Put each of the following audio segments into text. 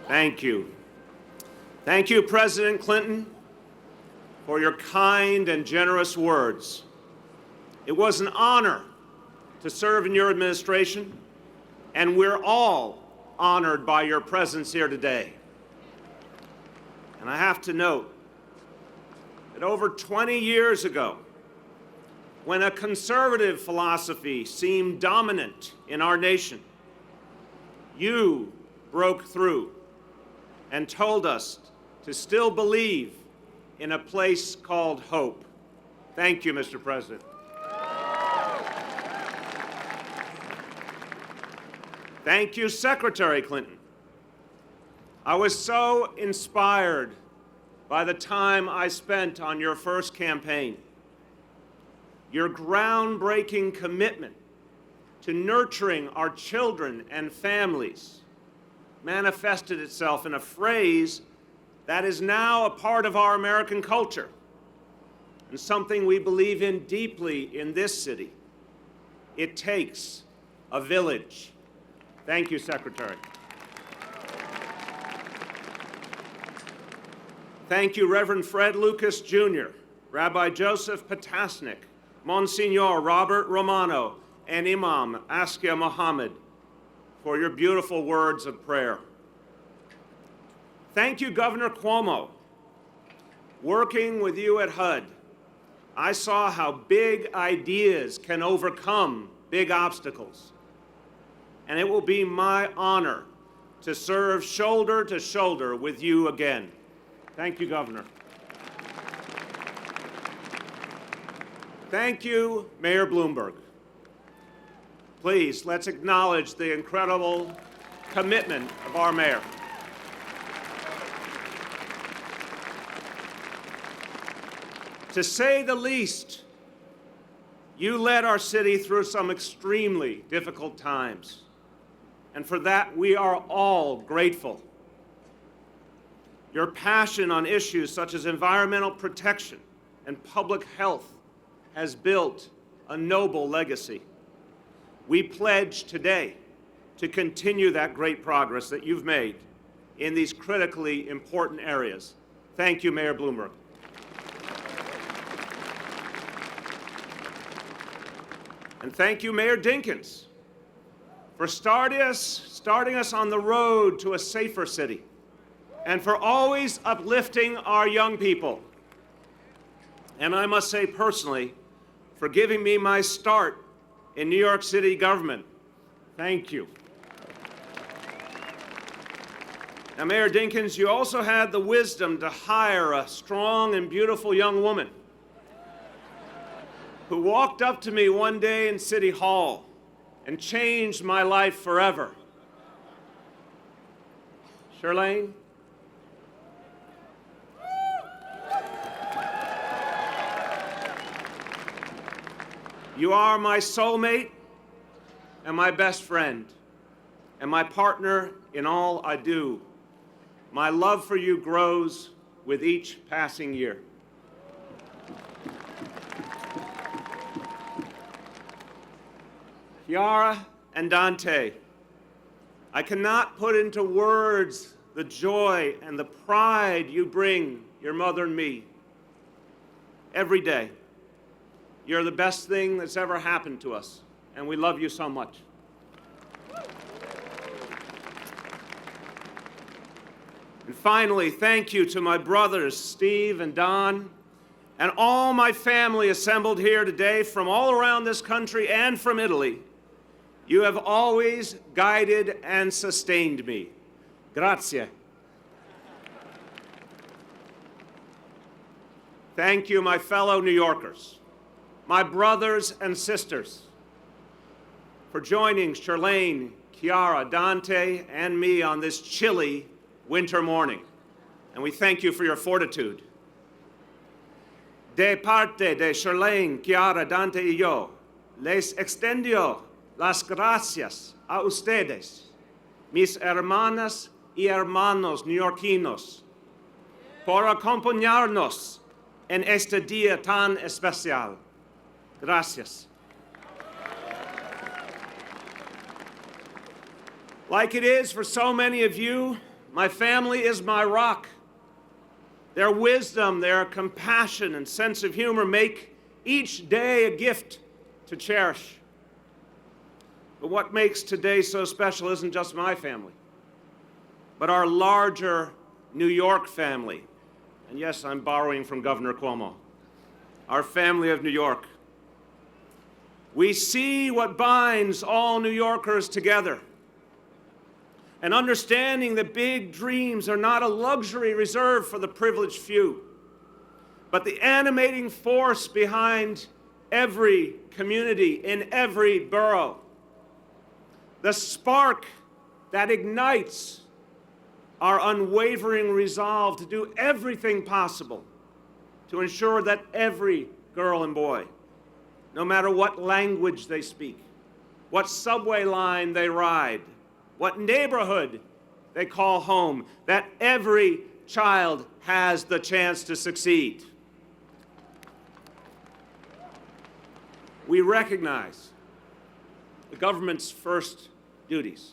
Thank you. Thank you, President Clinton, for your kind and generous words. It was an honor to serve in your administration, and we're all honored by your presence here today. And I have to note that over 20 years ago, when a conservative philosophy seemed dominant in our nation, you broke through and told us to still believe in a place called hope. Thank you, Mr. President. Thank you, Secretary Clinton. I was so inspired by the time I spent on your first campaign. Your groundbreaking commitment to nurturing our children and families manifested itself in a phrase that is now a part of our American culture and something we believe in deeply in this city. It takes a village. Thank you, Secretary. Thank you, Reverend Fred Lucas, Jr., Rabbi Joseph Potasnik, Monsignor Robert Romano, and Imam Askia Mohammed for your beautiful words of prayer. Thank you, Governor Cuomo. Working with you at HUD, I saw how big ideas can overcome big obstacles. And it will be my honor to serve shoulder to shoulder with you again. Thank you, Governor. Thank you, Mayor Bloomberg. Please, let's acknowledge the incredible commitment of our mayor. To say the least, you led our city through some extremely difficult times, and for that we are all grateful. Your passion on issues such as environmental protection and public health has built a noble legacy. We pledge today to continue that great progress that you've made in these critically important areas. Thank you, Mayor Bloomberg. And thank you, Mayor Dinkins, for starting us on the road to a safer city, and for always uplifting our young people. And I must say personally, for giving me my start in New York City government. Thank you. Now, Mayor Dinkins, you also had the wisdom to hire a strong and beautiful young woman who walked up to me one day in City Hall and changed my life forever. Charlene? You are my soulmate and my best friend and my partner in all I do. My love for you grows with each passing year. Chiara and Dante, I cannot put into words the joy and the pride you bring your mother and me every day. You're the best thing that's ever happened to us, and we love you so much. And finally, thank you to my brothers, Steve and Don, and all my family assembled here today from all around this country and from Italy. You have always guided and sustained me. Grazie. Thank you, my fellow New Yorkers, my brothers and sisters, for joining Charlene, Chiara, Dante, and me on this chilly winter morning. And we thank you for your fortitude. De parte de Charlene, Chiara, Dante y yo, les extendio las gracias a ustedes, mis hermanas y hermanos neoyorquinos, por acompañarnos en este día tan especial. Gracias. Like it is for so many of you, My family is my rock. Their wisdom, their compassion, and sense of humor make each day a gift to cherish. But what makes today so special isn't just my family, but our larger New York family. And yes, I'm borrowing from Governor Cuomo. Our family of New York. We see what binds all New Yorkers together. And understanding that big dreams are not a luxury reserved for the privileged few, but the animating force behind every community in every borough. The spark that ignites our unwavering resolve to do everything possible to ensure that every girl and boy, no matter what language they speak, what subway line they ride, what neighborhood they call home, that every child has the chance to succeed. We recognize the government's first duties,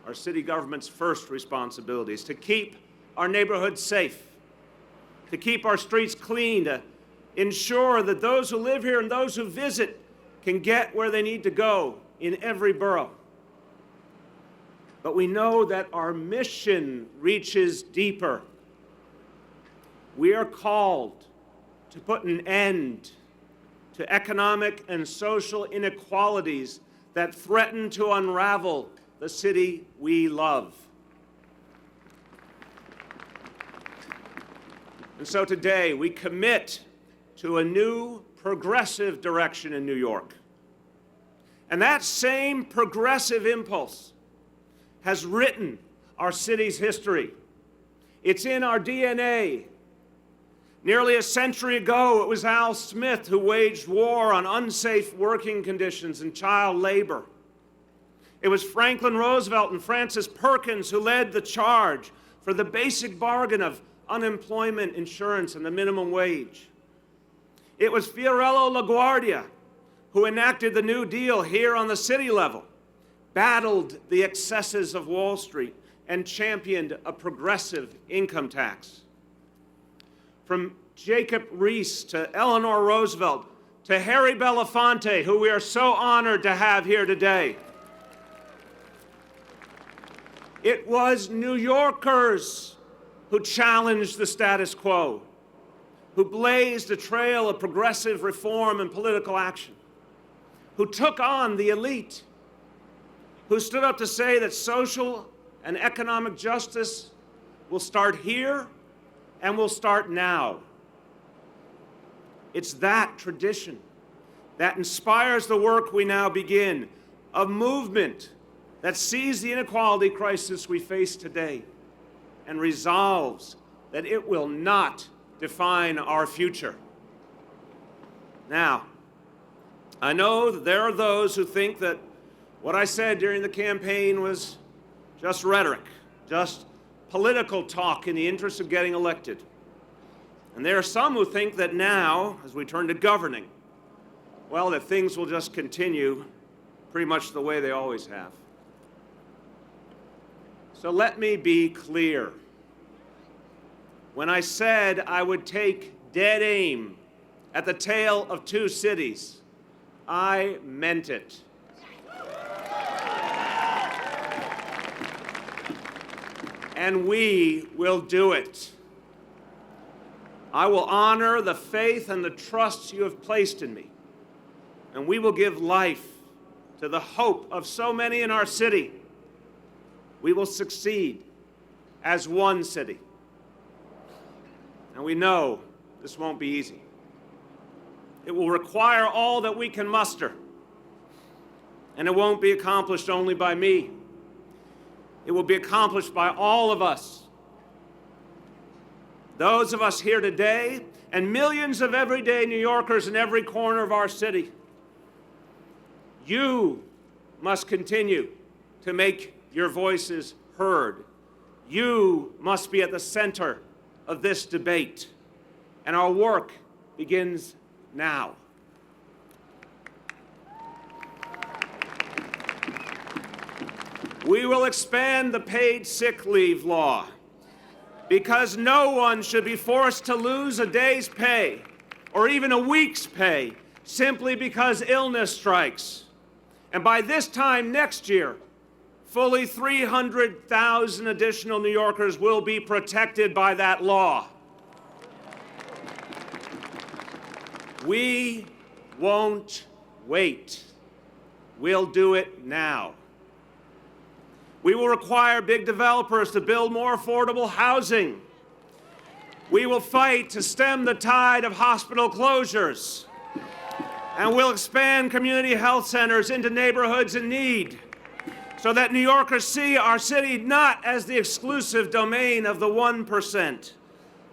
our city government's first responsibilities, to keep our neighborhoods safe, to keep our streets clean, to ensure that those who live here and those who visit can get where they need to go in every borough. But we know that our mission reaches deeper. We are called to put an end to economic and social inequalities that threaten to unravel the city we love. And so today we commit to a new progressive direction in New York. And that same progressive impulse has written our city's history. It's in our DNA. Nearly a century ago, it was Al Smith who waged war on unsafe working conditions and child labor. It was Franklin Roosevelt and Francis Perkins who led the charge for the basic bargain of unemployment insurance and the minimum wage. It was Fiorello LaGuardia who enacted the New Deal here on the city level, battled the excesses of Wall Street, and championed a progressive income tax. From Jacob Riis to Eleanor Roosevelt to Harry Belafonte, who we are so honored to have here today. It was New Yorkers who challenged the status quo, who blazed a trail of progressive reform and political action, who took on the elite, who stood up to say that social and economic justice will start here and will start now. It's that tradition that inspires the work we now begin, a movement that sees the inequality crisis we face today and resolves that it will not define our future. Now, I know that there are those who think that what I said during the campaign was just rhetoric, just political talk in the interest of getting elected. And there are some who think that now, as we turn to governing, well, that things will just continue pretty much the way they always have. So let me be clear. When I said I would take dead aim at the tale of two cities, I meant it. And we will do it. I will honor the faith and the trust you have placed in me, and we will give life to the hope of so many in our city. We will succeed as one city. And we know this won't be easy. It will require all that we can muster, and it won't be accomplished only by me. It will be accomplished by all of us. Those of us here today and millions of everyday New Yorkers in every corner of our city. You must continue to make your voices heard. You must be at the center of this debate. And our work begins now. We will expand the paid sick leave law because no one should be forced to lose a day's pay or even a week's pay simply because illness strikes. And by this time next year, fully 300,000 additional New Yorkers will be protected by that law. We won't wait. We'll do it now. We will require big developers to build more affordable housing. We will fight to stem the tide of hospital closures. And we'll expand community health centers into neighborhoods in need so that New Yorkers see our city not as the exclusive domain of the 1%,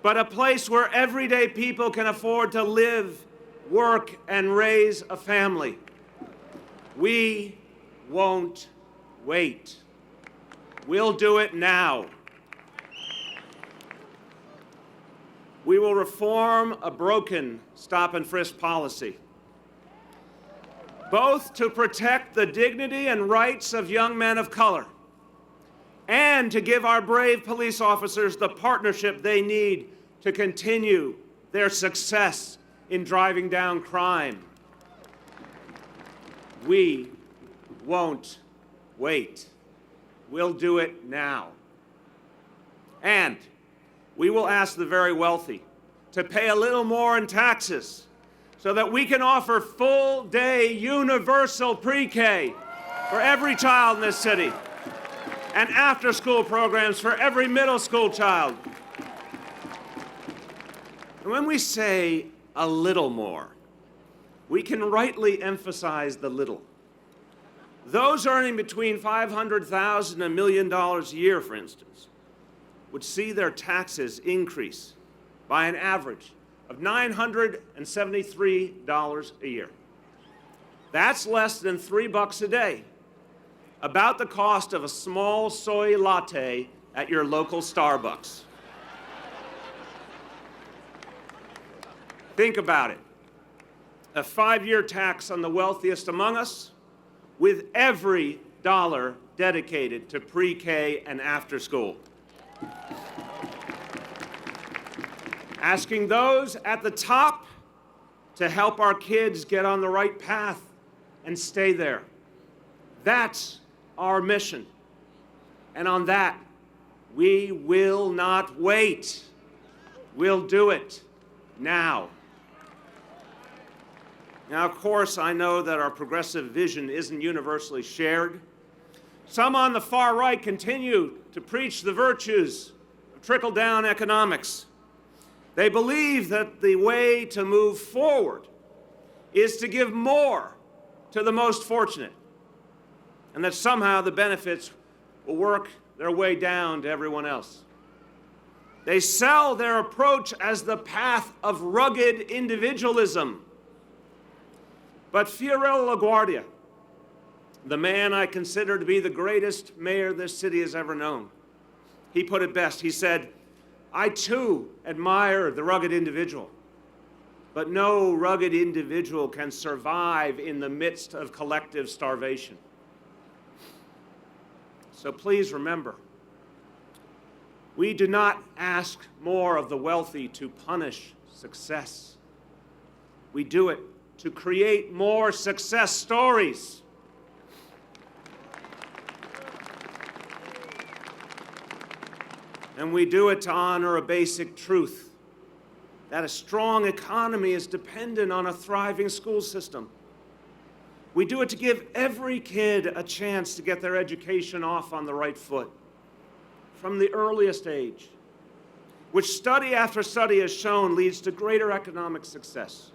but a place where everyday people can afford to live, work, and raise a family. We won't wait. We'll do it now. We will reform a broken stop and frisk policy, both to protect the dignity and rights of young men of color and to give our brave police officers the partnership they need to continue their success in driving down crime. We won't wait. We'll do it now. And we will ask the very wealthy to pay a little more in taxes so that we can offer full-day universal pre-K for every child in this city and after-school programs for every middle school child. And when we say a little more, we can rightly emphasize the little. Those earning between $500,000 and $1 million a year, for instance, would see their taxes increase by an average of $973 a year. That's less than $3 a day, about the cost of a small soy latte at your local Starbucks. Think about it. A 5-year tax on the wealthiest among us, with every dollar dedicated to pre-K and after school. Asking those at the top to help our kids get on the right path and stay there. That's our mission. And on that, we will not wait. We'll do it now. Now, of course, I know that our progressive vision isn't universally shared. Some on the far right continue to preach the virtues of trickle-down economics. They believe that the way to move forward is to give more to the most fortunate, and that somehow the benefits will work their way down to everyone else. They sell their approach as the path of rugged individualism. But Fiorello LaGuardia, the man I consider to be the greatest mayor this city has ever known, he put it best. He said, "I too admire the rugged individual, but no rugged individual can survive in the midst of collective starvation." So please remember, we do not ask more of the wealthy to punish success. We do it to create more success stories. And we do it to honor a basic truth, that a strong economy is dependent on a thriving school system. We do it to give every kid a chance to get their education off on the right foot from the earliest age, which study after study has shown leads to greater economic success,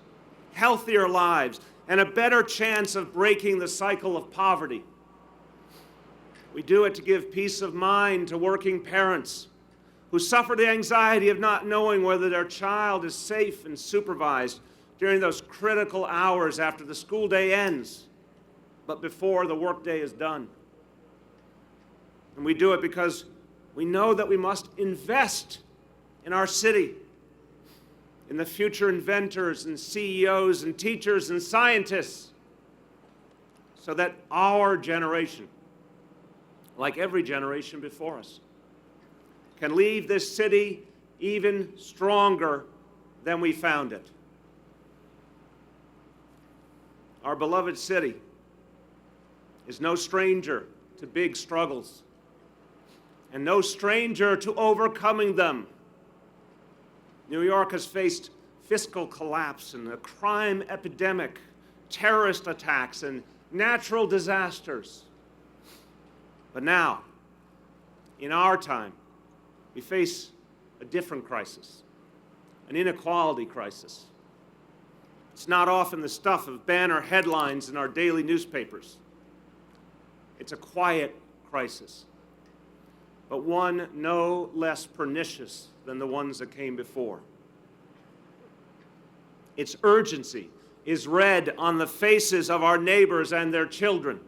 healthier lives, and a better chance of breaking the cycle of poverty. We do it to give peace of mind to working parents who suffer the anxiety of not knowing whether their child is safe and supervised during those critical hours after the school day ends, but before the workday is done. And we do it because we know that we must invest in our city, in the future inventors and CEOs and teachers and scientists, so that our generation like every generation before us, can leave this city even stronger than we found it. Our beloved city is no stranger to big struggles and no stranger to overcoming them. New York has faced fiscal collapse and a crime epidemic, terrorist attacks, and natural disasters. But now, in our time, we face a different crisis, an inequality crisis. It's not often the stuff of banner headlines in our daily newspapers. It's a quiet crisis, but one no less pernicious than the ones that came before. Its urgency is read on the faces of our neighbors and their children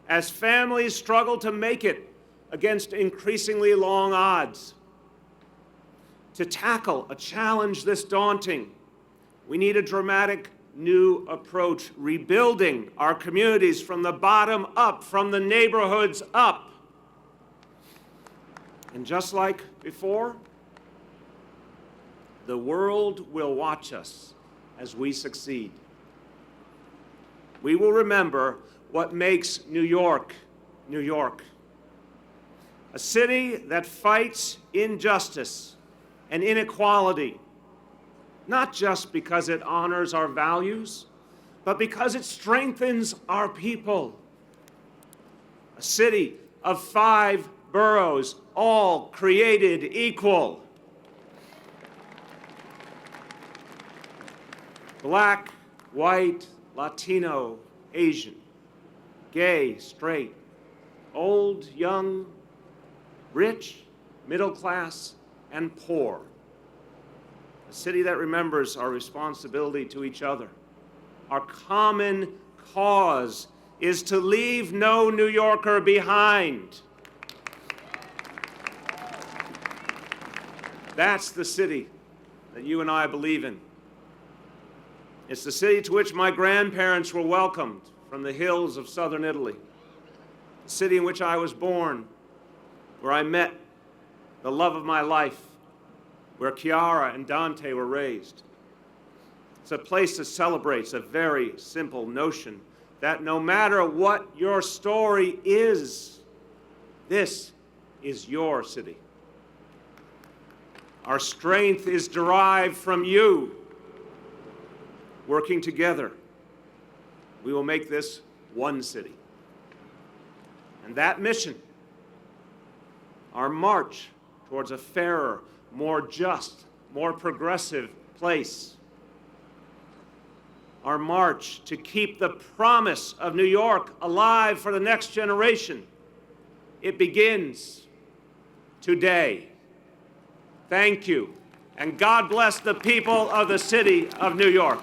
as families struggle to make it against increasingly long odds. To tackle a challenge this daunting, we need a dramatic new approach, rebuilding our communities from the bottom up, from the neighborhoods up. And just like before, the world will watch us as we succeed. We will remember what makes New York, New York. A city that fights injustice and inequality, not just because it honors our values, but because it strengthens our people. A city of 5 boroughs, all created equal. Black, white, Latino, Asian, gay, straight, old, young, rich, middle class, and poor. A city that remembers our responsibility to each other. Our common cause is to leave no New Yorker behind. That's the city that you and I believe in. It's the city to which my grandparents were welcomed from the hills of southern Italy. The city in which I was born, where I met the love of my life, where Chiara and Dante were raised. It's a place that celebrates a very simple notion that no matter what your story is, this is your city. Our strength is derived from you. Working together, we will make this one city. And that mission, our march towards a fairer, more just, more progressive place, our march to keep the promise of New York alive for the next generation, it begins today. Thank you, and God bless the people of the city of New York.